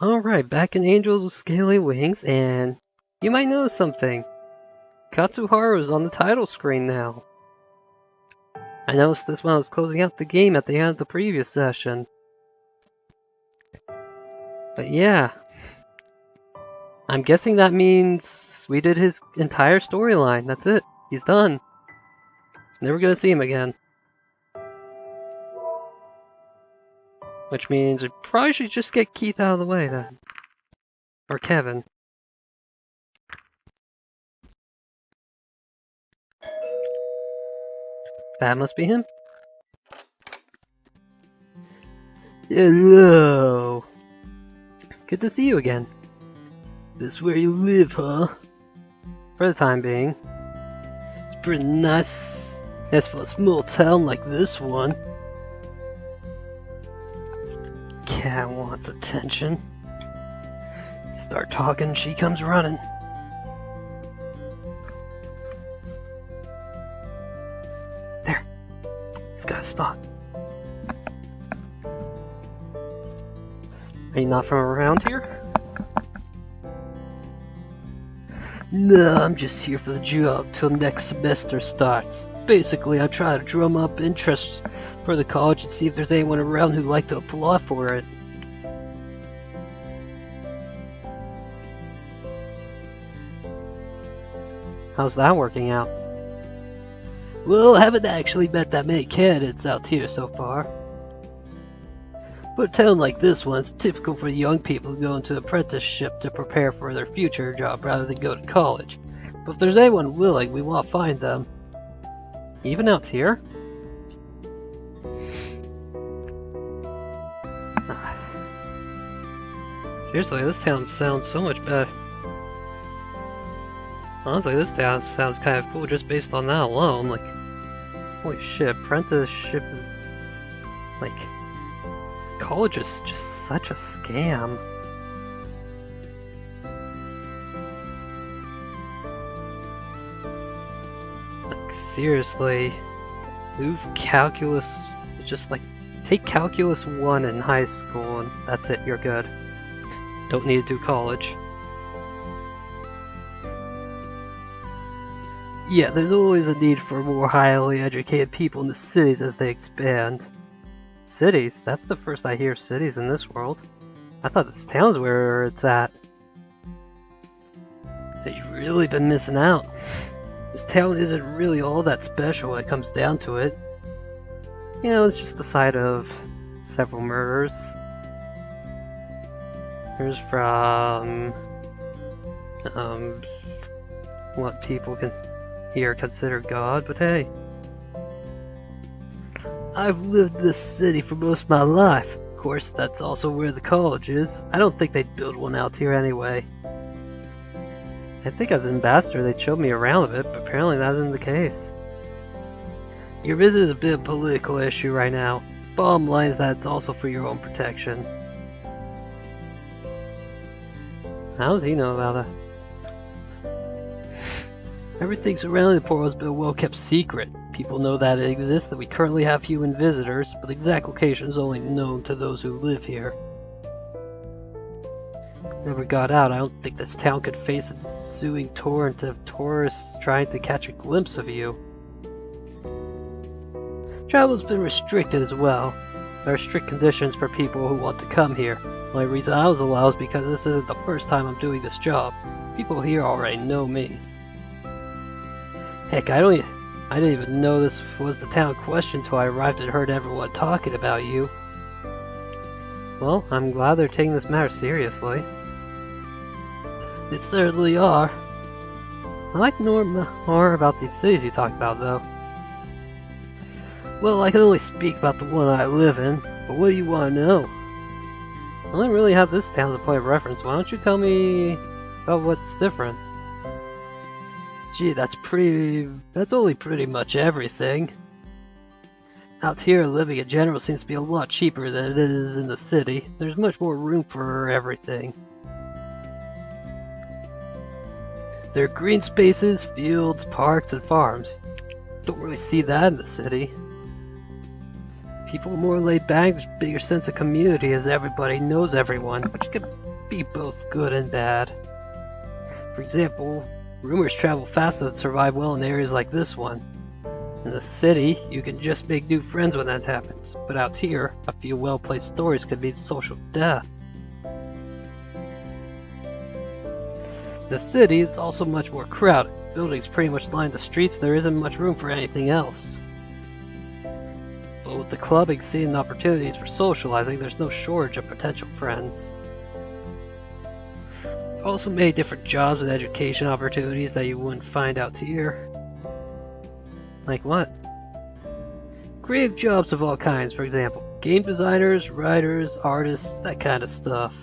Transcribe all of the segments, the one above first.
Alright, back in Angels with Scaly Wings, and you might know something. Katsuharu's on the title screen now. I noticed this when I was closing out the game at the end of the previous session. But yeah, I'm guessing that means we did his entire storyline. That's it. He's done. Never gonna see him again. Which means we probably should just get Keith out of the way then. Or Kevin. That must be him. Hello. Good to see you again. This where you live, huh? For the time being. It's pretty nice. As for a small town like this one. Cat wants attention. Start talking, she comes running. There. I've got a spot. Are you not from around here? No, I'm just here for the job till next semester starts. Basically, I'm trying to drum up interest for the college and see if there's anyone around who'd like to apply for it. How's that working out? Well, I haven't actually met that many candidates out here so far. But a town like this one's typical for young people who go into apprenticeship to prepare for their future job rather than go to college. But if there's anyone willing, we want to find them. Even out here? Seriously, this town sounds so much better. Honestly, this town sounds kind of cool just based on that alone. Like, holy shit, apprenticeship. Like, college is just such a scam. Like, seriously, move calculus. Just like, take calculus 1 in high school and that's it, you're good. Don't need to do college. Yeah, there's always a need for more highly educated people in the cities as they expand. Cities? That's the first I hear of cities in this world. I thought this town's where it's at. You've really been missing out. This town isn't really all that special when it comes down to it. You know, it's just the site of several murders. Here's from what people can here consider God, but hey. I've lived in this city for most of my life. Of course, that's also where the college is. I don't think they'd build one out here anyway. I think as an ambassador they'd show me around a bit, but apparently that isn't the case. Your visit is a bit of a political issue right now. Bottom line is that it's also for your own protection. How does he know about it? Everything surrounding the portal has been a well-kept secret. People know that it exists, that we currently have human visitors, but the exact location is only known to those who live here. Never got out, I don't think this town could face a ensuing torrent of tourists trying to catch a glimpse of you. Travel's been restricted as well. There are strict conditions for people who want to come here. The only reason I was allowed is because this isn't the first time I'm doing this job. People here already know me. Heck, I didn't even know this was the town question until I arrived and heard everyone talking about you. Well, I'm glad they're taking this matter seriously. They certainly are. I'd like to know more about these cities you talked about, though. Well, I can only speak about the one I live in, but what do you want to know? I only really have this town as a point of reference. Why don't you tell me about what's different? Gee, that's only pretty much everything. Out here, living in general seems to be a lot cheaper than it is in the city. There's much more room for everything. There are green spaces, fields, parks, and farms. Don't really see that in the city. People are more laid back, there's a bigger sense of community as everybody knows everyone, which can be both good and bad. For example, rumors travel fast and survive well in areas like this one. In the city, you can just make new friends when that happens, but out here, a few well-placed stories could mean social death. The city is also much more crowded. Buildings pretty much line the streets, there isn't much room for anything else. But with the clubbing scene and opportunities for socializing, there's no shortage of potential friends. Also many different jobs and education opportunities that you wouldn't find out here. Like what? Creative jobs of all kinds, for example. Game designers, writers, artists, that kind of stuff.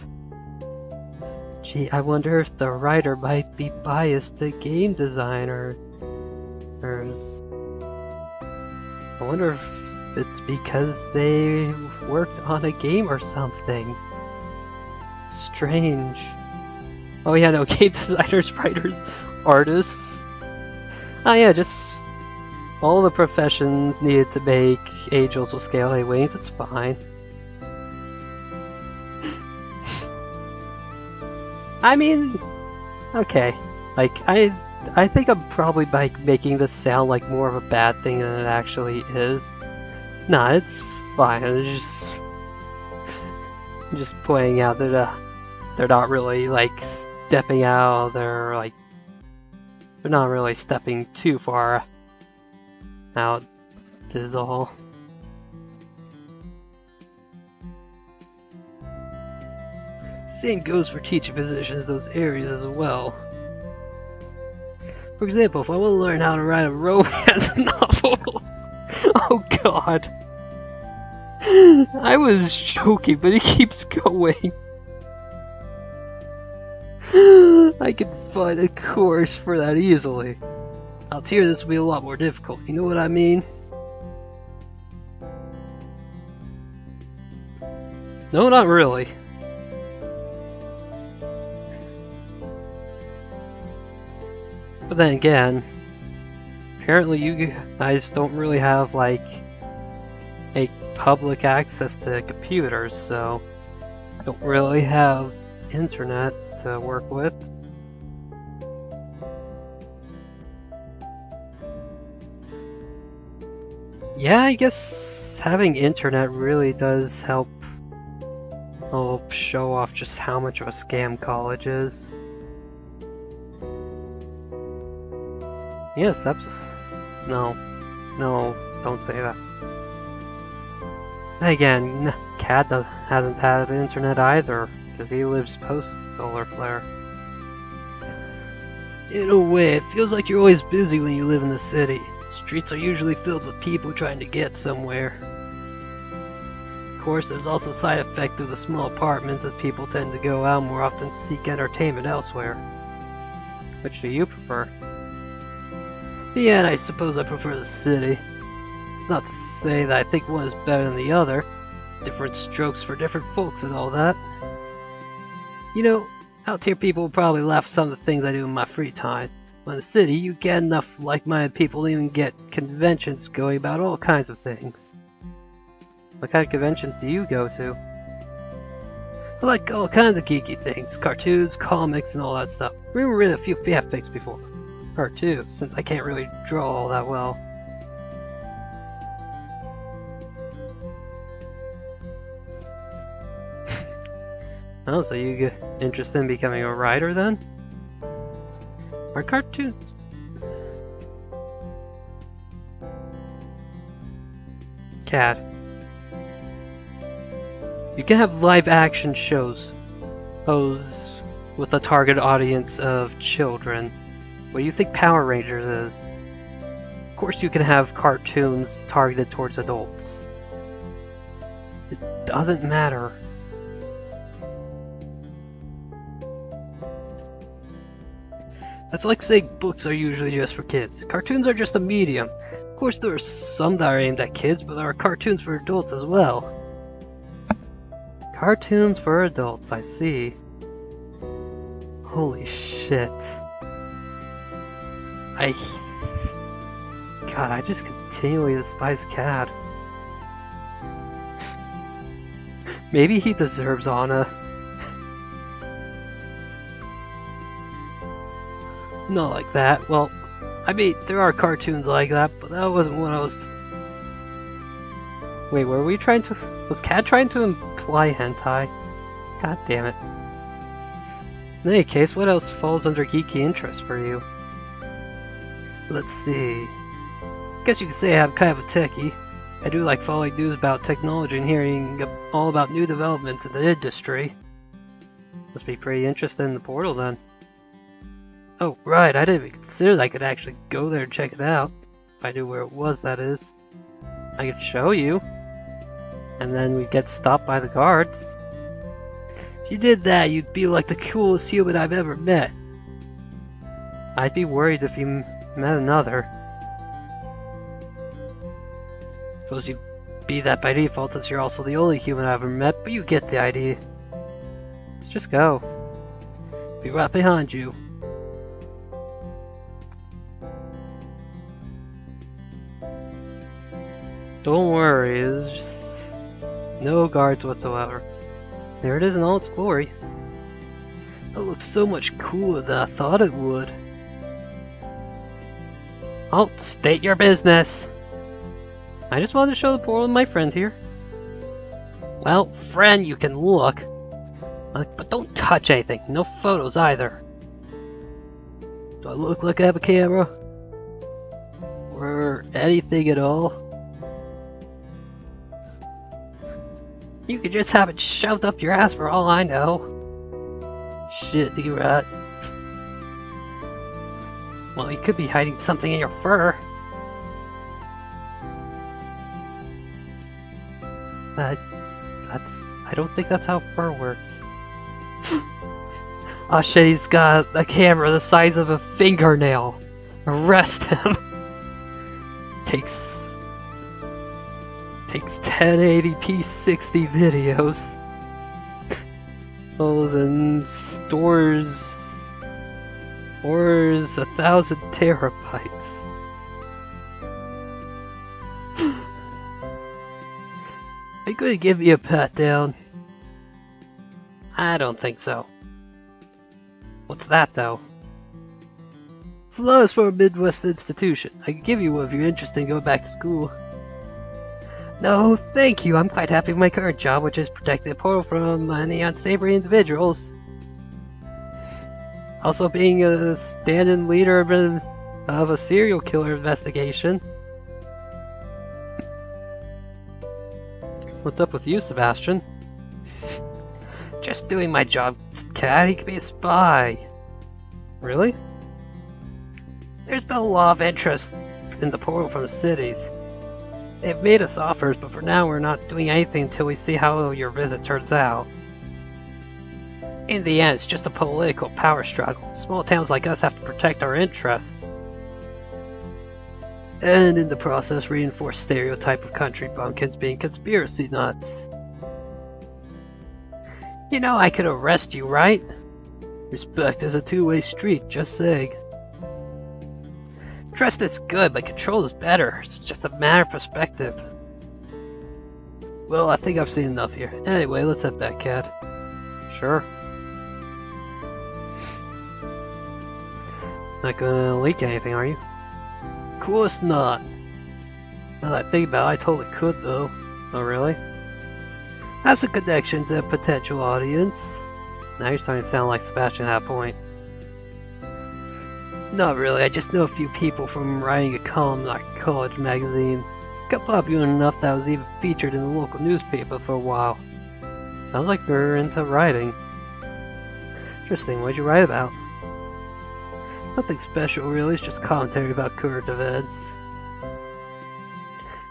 Gee, I wonder if the writer might be biased to game designers. I wonder if it's because they worked on a game or something. Strange. Oh yeah, no, game designers, writers, artists. Oh yeah, just all the professions needed to make angels with scaly wings, it's fine. I mean, okay, like, I think I'm probably making this sound like more of a bad thing than it actually is. Nah, it's fine, I'm just pointing out that they're not really, like, stepping out, they're not really stepping too far out, is all. Same goes for teaching positions in those areas as well. For example, if I want to learn how to write a romance novel... Oh god. I was joking, but he keeps going. I can find a course for that easily. Out here this will be a lot more difficult, you know what I mean? No, not really. But then again, apparently you guys don't really have like a public access to computers, so I don't really have internet to work with. Yeah, I guess having internet really does help show off just how much of a scam college is. Yes, no, don't say that. Again, Cat hasn't had internet either, because he lives post-solar flare. In a way, it feels like you're always busy when you live in the city. Streets are usually filled with people trying to get somewhere. Of course, there's also a side effect of the small apartments, as people tend to go out more often to seek entertainment elsewhere. Which do you prefer? Yeah, and I suppose I prefer the city. It's not to say that I think one is better than the other. Different strokes for different folks and all that. You know, out here people will probably laugh at some of the things I do in my free time. But in the city, you get enough like-minded people to even get conventions going about all kinds of things. What kind of conventions do you go to? I like all kinds of geeky things. Cartoons, comics, and all that stuff. We were reading a few fanfics before. Or two, since I can't really draw all that well. Oh, so you get interested in becoming a writer then? Or cartoons? Cat. You can have live action shows. With a target audience of children. What do you think Power Rangers is? Of course you can have cartoons targeted towards adults. It doesn't matter. That's like saying books are usually just for kids. Cartoons are just a medium. Of course there are some that are aimed at kids, but there are cartoons for adults as well. Cartoons for adults, I see. Holy shit. God, I just continually despise Cad. Maybe he deserves Anna. Not like that. Well, I mean, there are cartoons like that, but that wasn't what I was... Wait, were we trying to... Was Cat trying to imply hentai? God damn it. In any case, what else falls under geeky interest for you? Let's see... I guess you could say I'm kind of a techie. I do like following news about technology and hearing all about new developments in the industry. Must be pretty interested in the portal then. Oh, right, I didn't even consider that I could actually go there and check it out. If I knew where it was, that is. I could show you. And then we'd get stopped by the guards. If you did that, you'd be like the coolest human I've ever met. I'd be worried if you met another. Suppose you'd be that by default since you're also the only human I've ever met, but you get the idea. Let's just go. Be right behind you. Don't worry, there's just no guards whatsoever. There it is in all its glory. It looks so much cooler than I thought it would. I'll state your business. I just wanted to show the portal to my friends here. Well, friend, you can look. But don't touch anything. No photos either. Do I look like I have a camera? Or anything at all? You could just have it shoved up your ass for all I know. Shit, you rat. Well, you could be hiding something in your fur. I don't think that's how fur works. Oh shit, he's got a camera the size of a fingernail. Arrest him. Takes 1080p 60 videos. And stores 1,000 terabytes. Are you going to give me a pat down? I don't think so. What's that though? Flowers for a Midwest institution. I can give you one if you're interested in going back to school. No, thank you. I'm quite happy with my current job, which is protecting the portal from any unsavory individuals. Also being a stand-in leader of a serial killer investigation. What's up with you, Sebastian? Just doing my job, Cat. He could be a spy. Really? There's been a lot of interest in the portal from the cities. They've made us offers, but for now we're not doing anything until we see how your visit turns out. In the end, it's just a political power struggle. Small towns like us have to protect our interests. And in the process reinforce stereotype of country bumpkins being conspiracy nuts. You know I could arrest you, right? Respect is a two-way street, just saying. Trust is good, but control is better. It's just a matter of perspective. Well, I think I've seen enough here. Anyway, let's have that, Cat. Sure. Not gonna leak anything, are you? Of course not. Now that I think about it, I totally could, though. Oh, really? I have some connections and potential audience. Now you're starting to sound like Sebastian at that point. Not really, I just know a few people from writing a column in our college magazine. Got popular enough that I was even featured in the local newspaper for a while. Sounds like you're into writing. Interesting, what'd you write about? Nothing special really, it's just commentary about current events.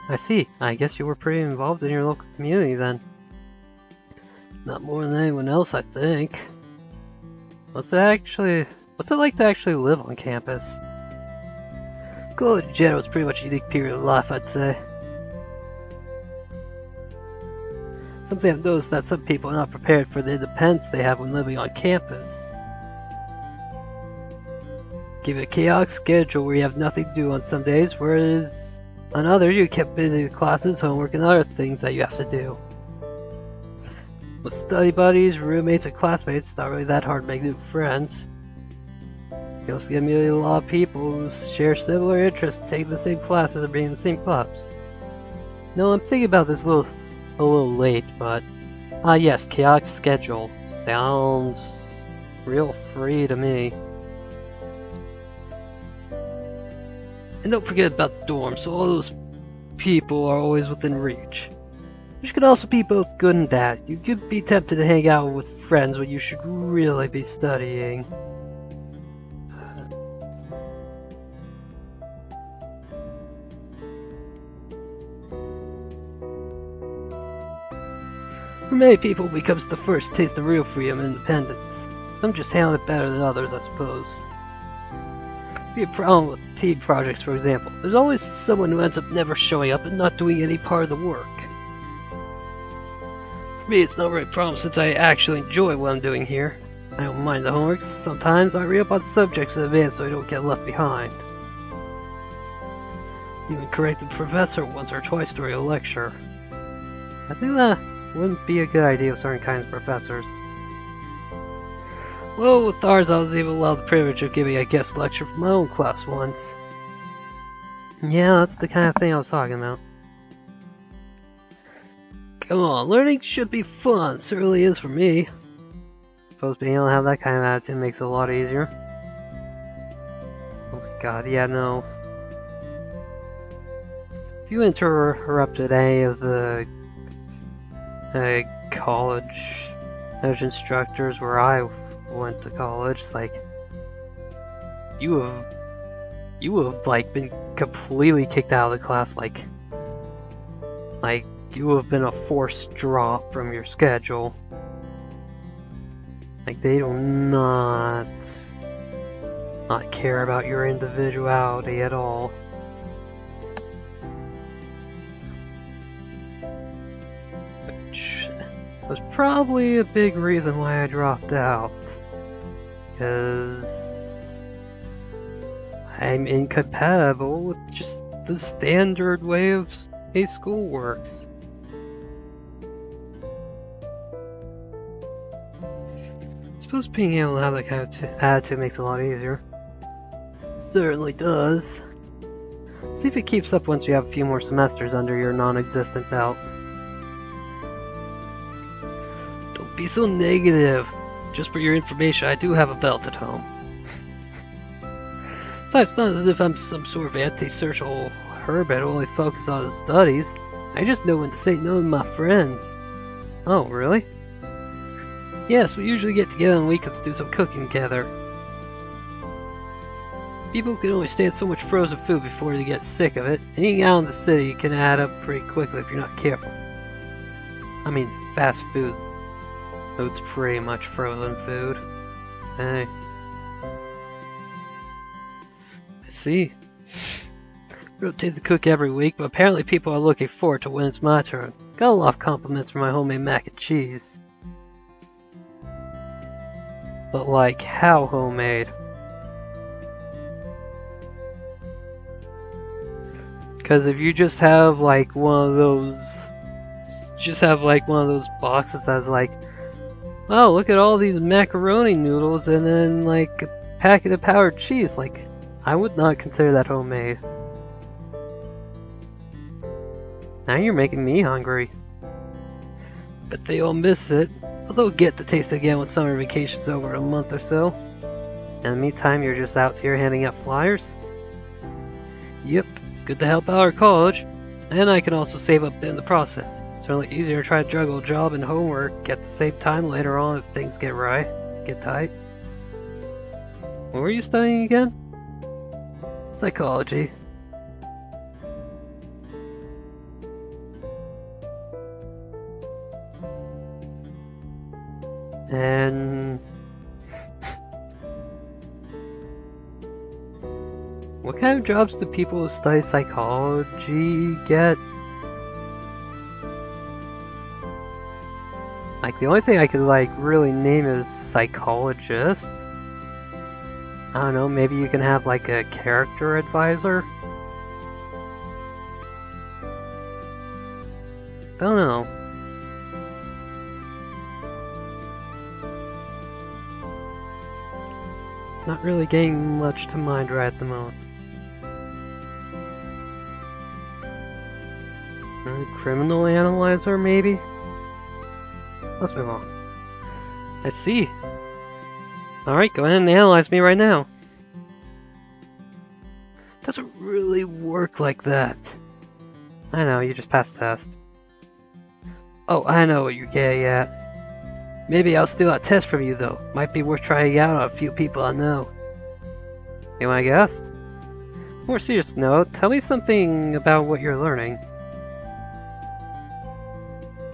I see, I guess you were pretty involved in your local community then. Not more than anyone else, I think. What's it like to actually live on campus? College in general is pretty much a unique period of life, I'd say. Something I've noticed that some people are not prepared for the independence they have when living on campus. Give it a chaotic schedule where you have nothing to do on some days, whereas on others you're kept busy with classes, homework, and other things that you have to do. With study buddies, roommates, and classmates, it's not really that hard to make new friends. You also get to meet a lot of people who share similar interests, take the same classes, or be in the same clubs. No, I'm thinking about this a little late, but yes, chaotic schedule sounds real free to me. And don't forget about the dorms, so all those people are always within reach. Which could also be both good and bad. You could be tempted to hang out with friends when you should really be studying. For many people, it becomes the first taste of real freedom and independence. Some just handle it better than others, I suppose. Be a problem with team projects, for example. There's always someone who ends up never showing up and not doing any part of the work. For me, it's not really a problem since I actually enjoy what I'm doing here. I don't mind the homework. Sometimes I read up on subjects in advance so I don't get left behind. Even corrected the professor once or twice during a lecture. I think that wouldn't be a good idea with certain kinds of professors. Well, with ours, I was even allowed the privilege of giving a guest lecture for my own class once. Yeah, that's the kind of thing I was talking about. Come on, learning should be fun. It certainly is for me. Suppose being able to have that kind of attitude makes it a lot easier. Oh my god, yeah, no. If you interrupted any of the college instructors where I went to college, like, you have like been completely kicked out of the class, like you have been a forced drop from your schedule. Like, they do not care about your individuality at all. Which was probably a big reason why I dropped out. Because I'm incompatible with just the standard way of a school works. I suppose being able to have that kind of attitude makes it a lot easier. It certainly does. See if it keeps up once you have a few more semesters under your non-existent belt. Don't be so negative. Just for your information, I do have a belt at home. Besides, it's not as if I'm some sort of antisocial hermit who only focuses on his studies. I just know when to say no to my friends. Oh, really? Yes, we usually get together on weekends to do some cooking together. People can only stand so much frozen food before they get sick of it. Eating out in the city can add up pretty quickly if you're not careful. I mean, fast food. It's pretty much frozen food. Hey. I see. Rotate the cook every week, but apparently people are looking forward to when it's my turn. Got a lot of compliments for my homemade mac and cheese. But like, how homemade? Because if you just have like one of those boxes that's like, oh, look at all these macaroni noodles and then like a packet of powdered cheese, like, I would not consider that homemade. Now you're making me hungry. But they all miss it. They'll get to taste it again when summer vacation's over in a month or so. In the meantime, you're just out here handing out flyers? Yep, it's good to help out our college. And I can also save up in the process. It's really easier to try to juggle a job and homework at the same time later on if things get tight. What were you studying again? Psychology. And what kind of jobs do people who study psychology get? Like, the only thing I could like really name is psychologist. I don't know, maybe you can have like a character advisor? Don't know. Not really getting much to mind right at the moment. Criminal analyzer, maybe? Let's move on. I see. Alright, go ahead and analyze me right now. Doesn't really work like that. I know, you just passed the test. Oh, I know what you're getting at. Maybe I'll steal that test from you, though. Might be worth trying out on a few people I know. You wanna guess? More serious note, tell me something about what you're learning.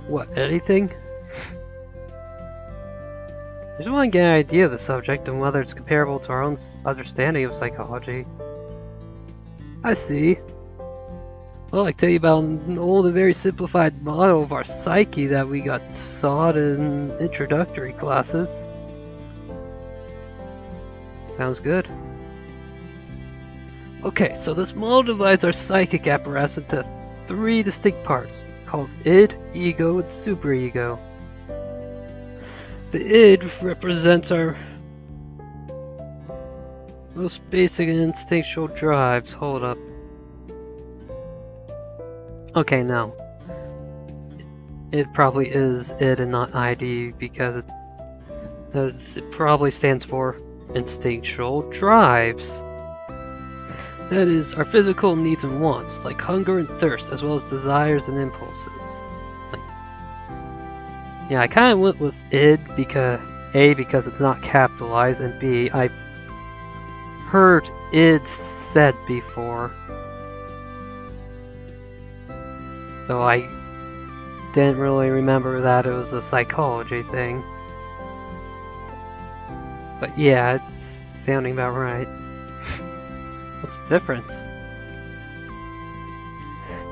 What, anything? I just want to get an idea of the subject and whether it's comparable to our own understanding of psychology. I see. Well, I tell you about an old and very simplified model of our psyche that we got taught in introductory classes. Sounds good. Okay, so this model divides our psychic apparatus into 3 distinct parts, called id, ego, and superego. The id represents our most basic and instinctual drives. Hold up. Okay, no. It probably is id and not id because it probably stands for instinctual drives. That is, our physical needs and wants, like hunger and thirst, as well as desires and impulses. Yeah, I kind of went with id because A, because it's not capitalized, and B, I heard id said before. Though I didn't really remember that it was a psychology thing. But yeah, it's sounding about right. What's the difference?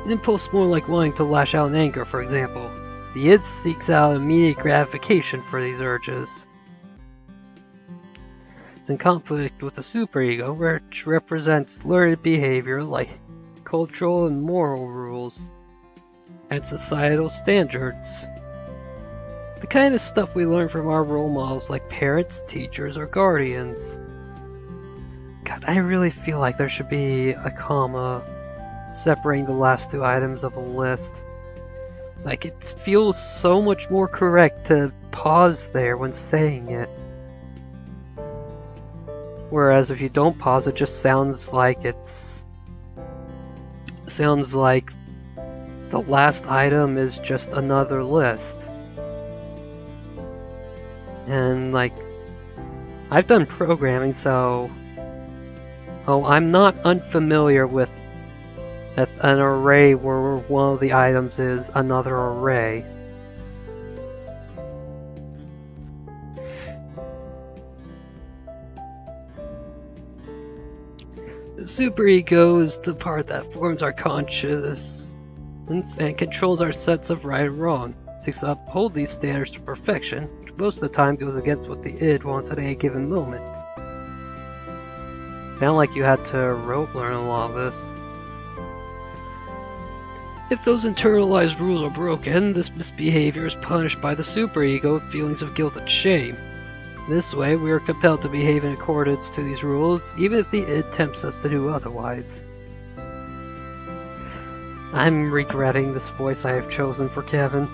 An impulse more like wanting to lash out in anger, for example. The id seeks out immediate gratification for these urges. In conflict with the superego, which represents learned behavior like cultural and moral rules and societal standards. The kind of stuff we learn from our role models like parents, teachers, or guardians. God, I really feel like there should be a comma separating the last 2 items of a list. Like, it feels so much more correct to pause there when saying it. Whereas if you don't pause, it just sounds like the last item is just another list. And like, I've done programming, so I'm not unfamiliar with an array where one of the items is another array. The superego is the part that forms our consciousness and controls our sense of right and wrong. It seeks to uphold these standards to perfection, which most of the time goes against what the id wants at any given moment. Sound like you had to rote learn a lot of this. If those internalized rules are broken, this misbehavior is punished by the superego with feelings of guilt and shame. This way, we are compelled to behave in accordance to these rules, even if the id tempts us to do otherwise. I'm regretting this voice I have chosen for Kevin.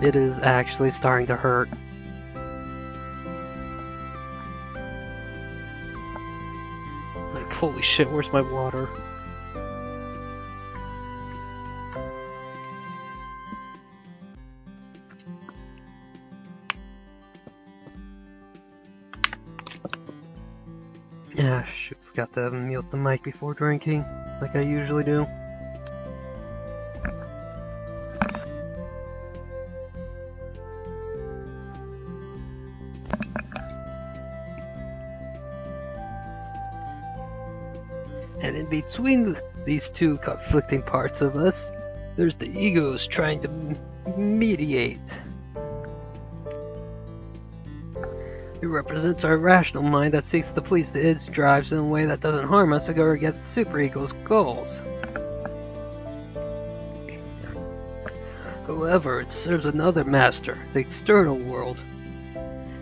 It is actually starting to hurt. Like, holy shit, where's my water? Ah, shoot, forgot to mute the mic before drinking, like I usually do. And in between these 2 conflicting parts of us, there's the egos trying to mediate. It represents our rational mind that seeks to please the id's drives in a way that doesn't harm us or go against the superego's goals. However, it serves another master, the external world.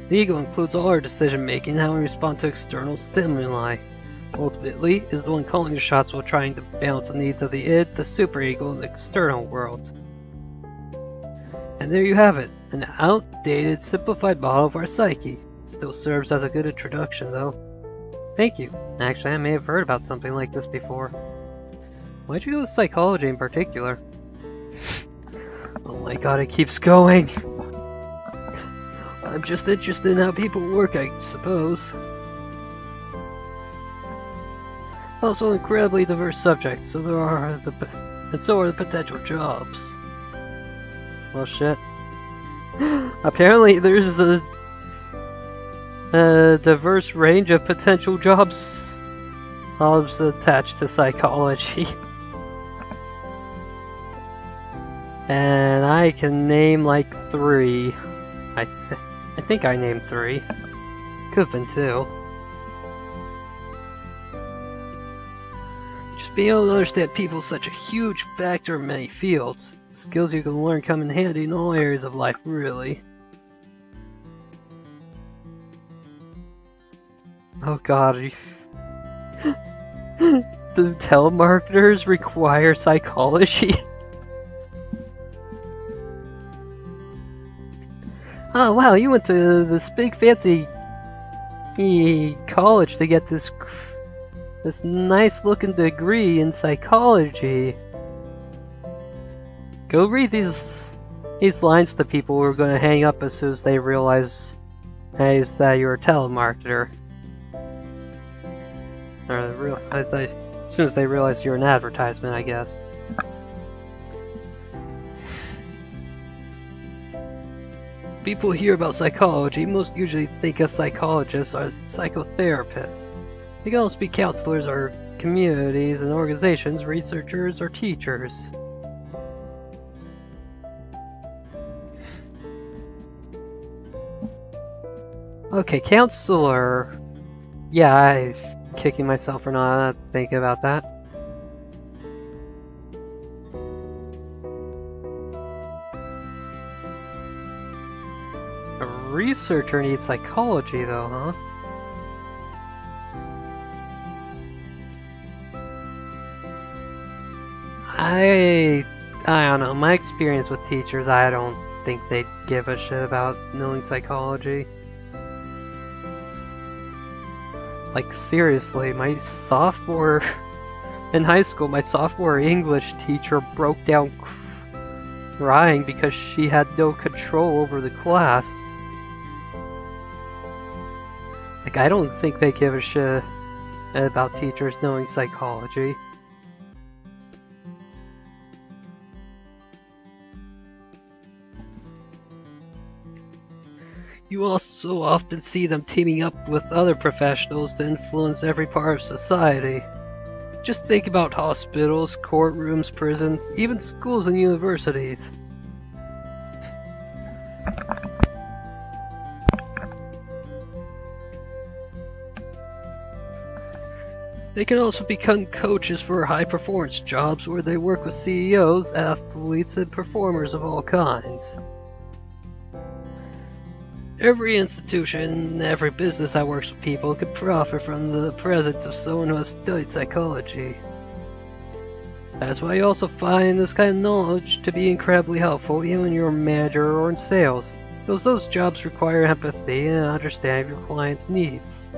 The ego includes all our decision-making and how we respond to external stimuli. Ultimately, is the one calling the shots while trying to balance the needs of the id, the superego, and the external world. And there you have it, an outdated, simplified model of our psyche. Still serves as a good introduction, though. Thank you. Actually, I may have heard about something like this before. Why'd you go with psychology in particular? Oh my god, it keeps going! I'm just interested in how people work, I suppose. Also, an incredibly diverse subject, so are the potential jobs. Well, shit. Apparently, there's a diverse range of potential jobs attached to psychology. And I can name like 3. I think I named 3. Could've been 2. Just being able to understand people is such a huge factor in many fields. The skills you can learn come in handy in all areas of life, really. Oh god. Do telemarketers require psychology? Oh wow, you went to this big fancy college to get this nice looking degree in psychology. Go read these lines to people who are going to hang up as soon as they realize that you're a telemarketer. Or as soon as they realize you're an advertisement, I guess. People hear about psychology most usually think of psychologists or psychotherapists. They can also be counselors or communities and organizations, researchers or teachers. Okay, counselor. Yeah, I'm kicking myself for not thinking about that. A researcher needs psychology though, huh? I don't know. My experience with teachers, I don't think they'd give a shit about knowing psychology. Like seriously, my sophomore in high school, my sophomore English teacher broke down crying because she had no control over the class. Like, I don't think they give a shit about teachers knowing psychology. You also often see them teaming up with other professionals to influence every part of society. Just think about hospitals, courtrooms, prisons, even schools and universities. They can also become coaches for high-performance jobs where they work with CEOs, athletes, and performers of all kinds. Every institution, every business that works with people could profit from the presence of someone who has studied psychology. That's why you also find this kind of knowledge to be incredibly helpful even when you're a manager or in sales, because those jobs require empathy and understanding of your client's needs.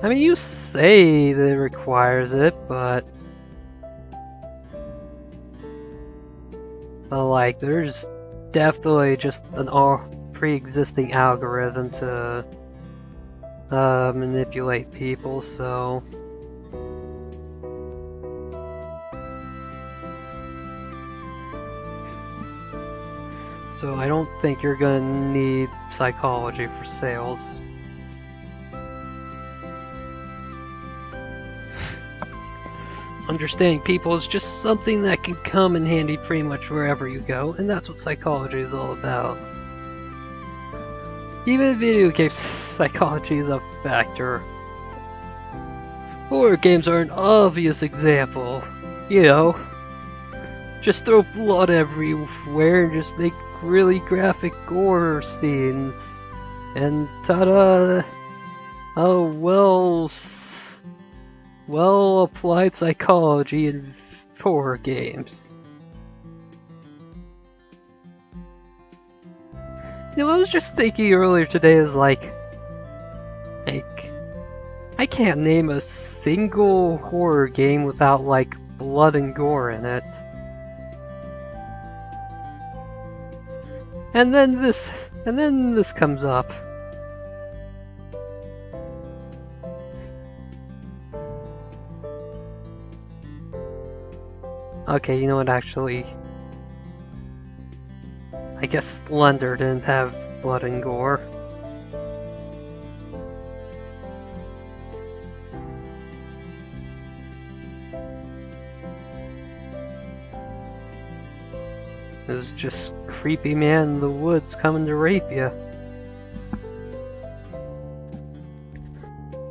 I mean, you say that it requires it, but like, there's definitely just an pre-existing algorithm to manipulate people, so I don't think you're gonna need psychology for sales. Understanding people is just something that can come in handy pretty much wherever you go, and that's what psychology is all about. Even in video games, psychology is a factor. Horror games are an obvious example. You know, just throw blood everywhere and just make really graphic gore scenes, and ta-da! Oh, well applied psychology in horror games. You know, I was just thinking earlier today, is like, I can't name a single horror game without, like, blood and gore in it. And then this comes up. Okay, you know what, actually, I guess Slender didn't have blood and gore. It was just creepy man in the woods coming to rape you.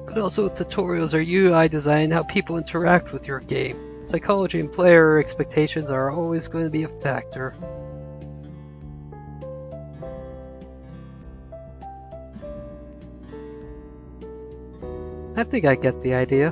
But also tutorials are UI design, how people interact with your game. Psychology and player expectations are always going to be a factor. I think I get the idea.